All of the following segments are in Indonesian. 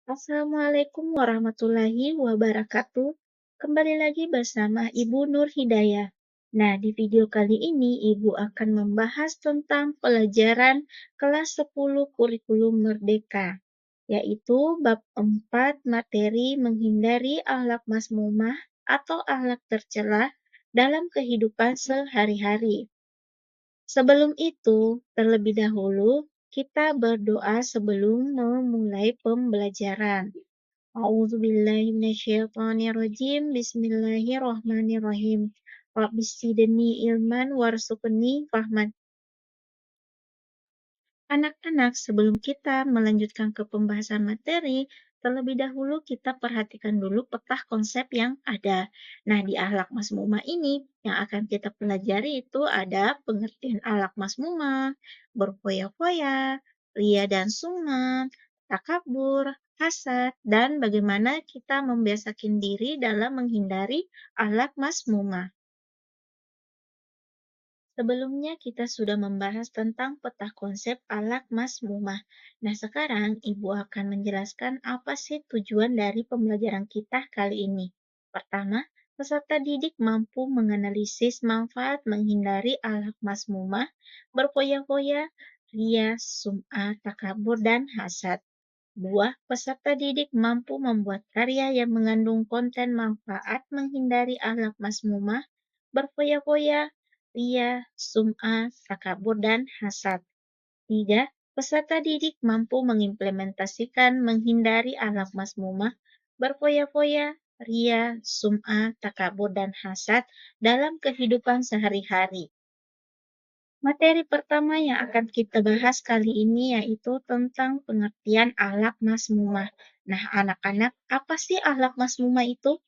Assalamualaikum warahmatullahi wabarakatuh. Kembali lagi bersama Ibu Nur Hidayah. Nah, di video kali ini Ibu akan membahas tentang pelajaran kelas 10 kurikulum Merdeka, yaitu bab 4 materi menghindari akhlak mazmumah atau akhlak tercela dalam kehidupan sehari-hari. Sebelum itu, terlebih dahulu kita berdoa sebelum memulai pembelajaran. A'udzubillahi minasyaitonirrajim. Bismillahirrahmanirrahim. Rabbis zidni ilman warzuqni fahman. Anak-anak, sebelum kita melanjutkan ke pembahasan materi, terlebih dahulu kita perhatikan dulu peta konsep yang ada. Nah, di akhlak mazmumah ini yang akan kita pelajari itu ada pengertian akhlak mazmumah, berfoya-foya, ria dan sum'ah, takabur, hasad, dan bagaimana kita membiasakan diri dalam menghindari akhlak mazmumah. Sebelumnya kita sudah membahas tentang peta konsep akhlak mazmumah. Nah, sekarang Ibu akan menjelaskan apa sih tujuan dari pembelajaran kita kali ini. Pertama, peserta didik mampu menganalisis manfaat menghindari akhlak mazmumah, berfoya-foya, ria, sum'ah, takabur, dan hasad. Dua, peserta didik mampu membuat karya yang mengandung konten manfaat menghindari akhlak mazmumah, berfoya-foya, ria, sum'ah, takabur, dan hasad. Tiga, peserta didik mampu mengimplementasikan menghindari akhlak mazmumah, berfoya-foya, ria, sum'ah, takabur, dan hasad dalam kehidupan sehari-hari. Materi pertama yang akan kita bahas kali ini yaitu tentang pengertian akhlak mazmumah. Nah, anak-anak, apa sih akhlak mazmumah itu?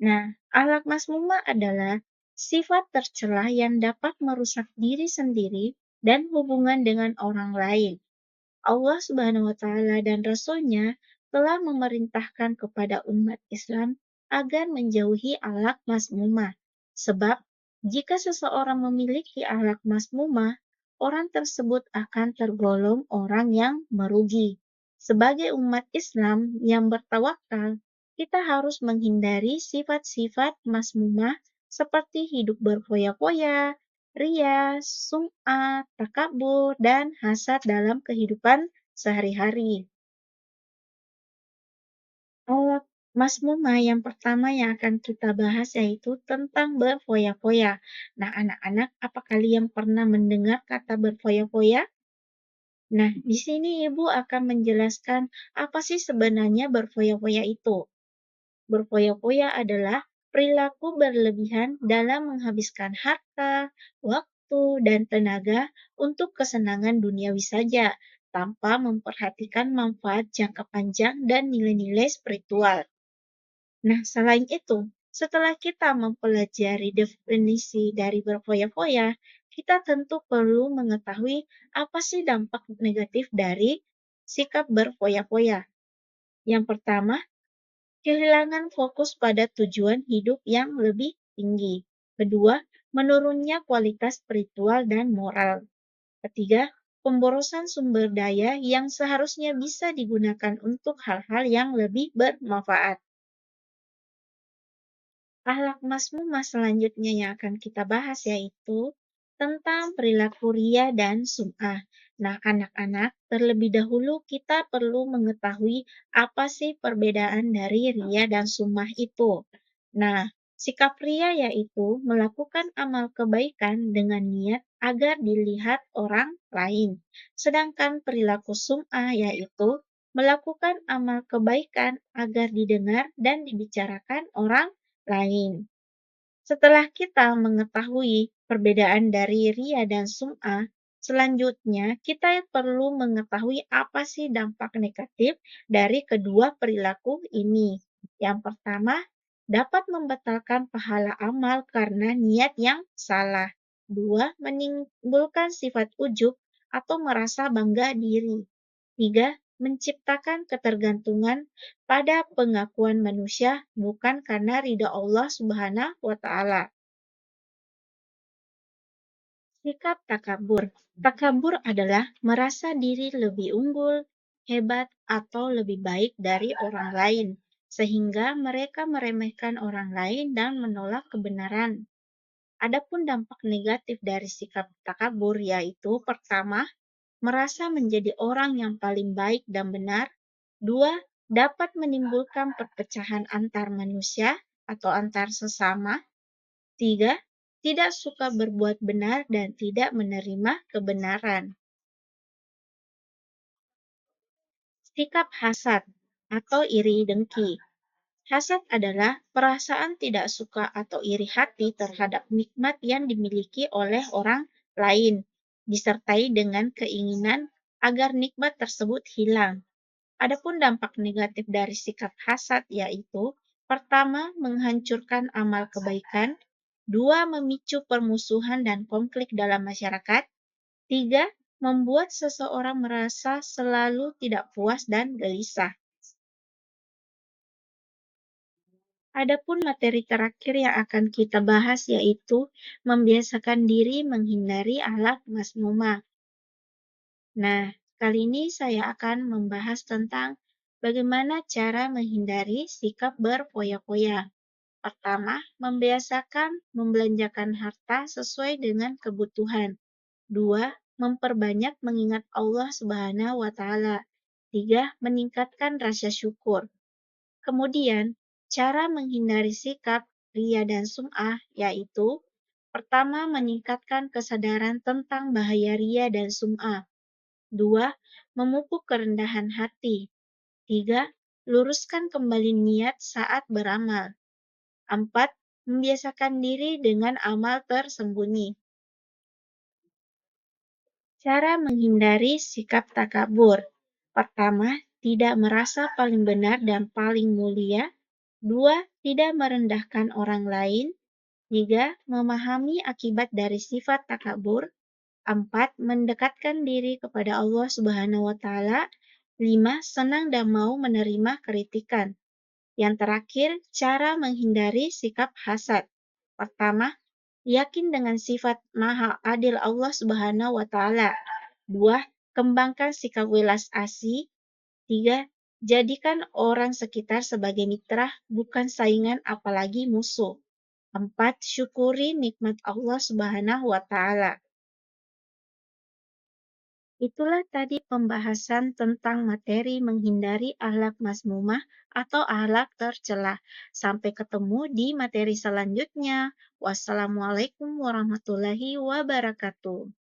Nah, akhlak mazmumah adalah sifat tercela yang dapat merusak diri sendiri dan hubungan dengan orang lain. Allah Subhanahu wa Ta'ala dan Rasul-Nya telah memerintahkan kepada umat Islam agar menjauhi akhlak mazmumah. Sebab jika seseorang memiliki akhlak mazmumah, orang tersebut akan tergolong orang yang merugi. Sebagai umat Islam yang bertawakal, kita harus menghindari sifat-sifat mazmumah seperti hidup berfoya-foya, ria, sum'ah, takabur, dan hasad dalam kehidupan sehari-hari. Akhlak mazmumah yang pertama yang akan kita bahas yaitu tentang berfoya-foya. Nah, anak-anak, apa kalian pernah mendengar kata berfoya-foya? Nah, di sini Ibu akan menjelaskan apa sih sebenarnya berfoya-foya itu. Berfoya-foya adalah perilaku berlebihan dalam menghabiskan harta, waktu, dan tenaga untuk kesenangan duniawi saja, tanpa memperhatikan manfaat jangka panjang dan nilai-nilai spiritual. Nah, selain itu, setelah kita mempelajari definisi dari berfoya-foya, kita tentu perlu mengetahui apa sih dampak negatif dari sikap berfoya-foya. Yang pertama, kehilangan fokus pada tujuan hidup yang lebih tinggi. Kedua, menurunnya kualitas spiritual dan moral. Ketiga, pemborosan sumber daya yang seharusnya bisa digunakan untuk hal-hal yang lebih bermanfaat. Akhlak mazmumah selanjutnya yang akan kita bahas yaitu tentang perilaku ria dan sum'ah. Nah, anak-anak, terlebih dahulu kita perlu mengetahui apa sih perbedaan dari ria dan sum'ah itu. Nah, sikap ria yaitu melakukan amal kebaikan dengan niat agar dilihat orang lain. Sedangkan perilaku sum'ah yaitu melakukan amal kebaikan agar didengar dan dibicarakan orang lain. Setelah kita mengetahui perbedaan dari ria dan sum'ah, selanjutnya kita perlu mengetahui apa sih dampak negatif dari kedua perilaku ini. Yang pertama, dapat membatalkan pahala amal karena niat yang salah. Dua, menimbulkan sifat ujub atau merasa bangga diri. Tiga, menciptakan ketergantungan pada pengakuan manusia bukan karena ridha Allah Subhanahu wa Ta'ala. Sikap takabur. Takabur adalah merasa diri lebih unggul, hebat, atau lebih baik dari orang lain, sehingga mereka meremehkan orang lain dan menolak kebenaran. Adapun dampak negatif dari sikap takabur yaitu pertama, merasa menjadi orang yang paling baik dan benar. Dua, dapat menimbulkan perpecahan antar manusia atau antar sesama. Tiga, tidak suka berbuat benar dan tidak menerima kebenaran. Sikap hasad atau iri dengki. Hasad adalah perasaan tidak suka atau iri hati terhadap nikmat yang dimiliki oleh orang lain, disertai dengan keinginan agar nikmat tersebut hilang. Adapun dampak negatif dari sikap hasad yaitu pertama, menghancurkan amal kebaikan, dua, memicu permusuhan dan konflik dalam masyarakat, tiga, membuat seseorang merasa selalu tidak puas dan gelisah. Adapun materi terakhir yang akan kita bahas yaitu membiasakan diri menghindari akhlak mazmumah. Nah, kali ini saya akan membahas tentang bagaimana cara menghindari sikap berfoya-foya. Pertama, membiasakan membelanjakan harta sesuai dengan kebutuhan. Dua, memperbanyak mengingat Allah Subhanahu wa Ta'ala. Tiga, meningkatkan rasa syukur. Kemudian, cara menghindari sikap ria dan sum'ah yaitu pertama, meningkatkan kesadaran tentang bahaya ria dan sum'ah. Dua, memupuk kerendahan hati. Tiga, luruskan kembali niat saat beramal. Empat, membiasakan diri dengan amal tersembunyi. Cara menghindari sikap takabur. Pertama, tidak merasa paling benar dan paling mulia. Dua, tidak merendahkan orang lain. Tiga, memahami akibat dari sifat takabur. Empat, mendekatkan diri kepada Allah Subhanahu wa Ta'ala. Lima, senang dan mau menerima kritikan. Yang terakhir, cara menghindari sikap hasad. Pertama, yakin dengan sifat Maha Adil Allah Subhanahu wa Ta'ala. Dua, kembangkan sikap welas asih. Tiga, jadikan orang sekitar sebagai mitra, bukan saingan apalagi musuh. Empat, syukuri nikmat Allah Subhanahu wa Ta'ala. Itulah tadi pembahasan tentang materi menghindari akhlak mazmumah atau akhlak tercela. Sampai ketemu di materi selanjutnya. Wassalamualaikum warahmatullahi wabarakatuh.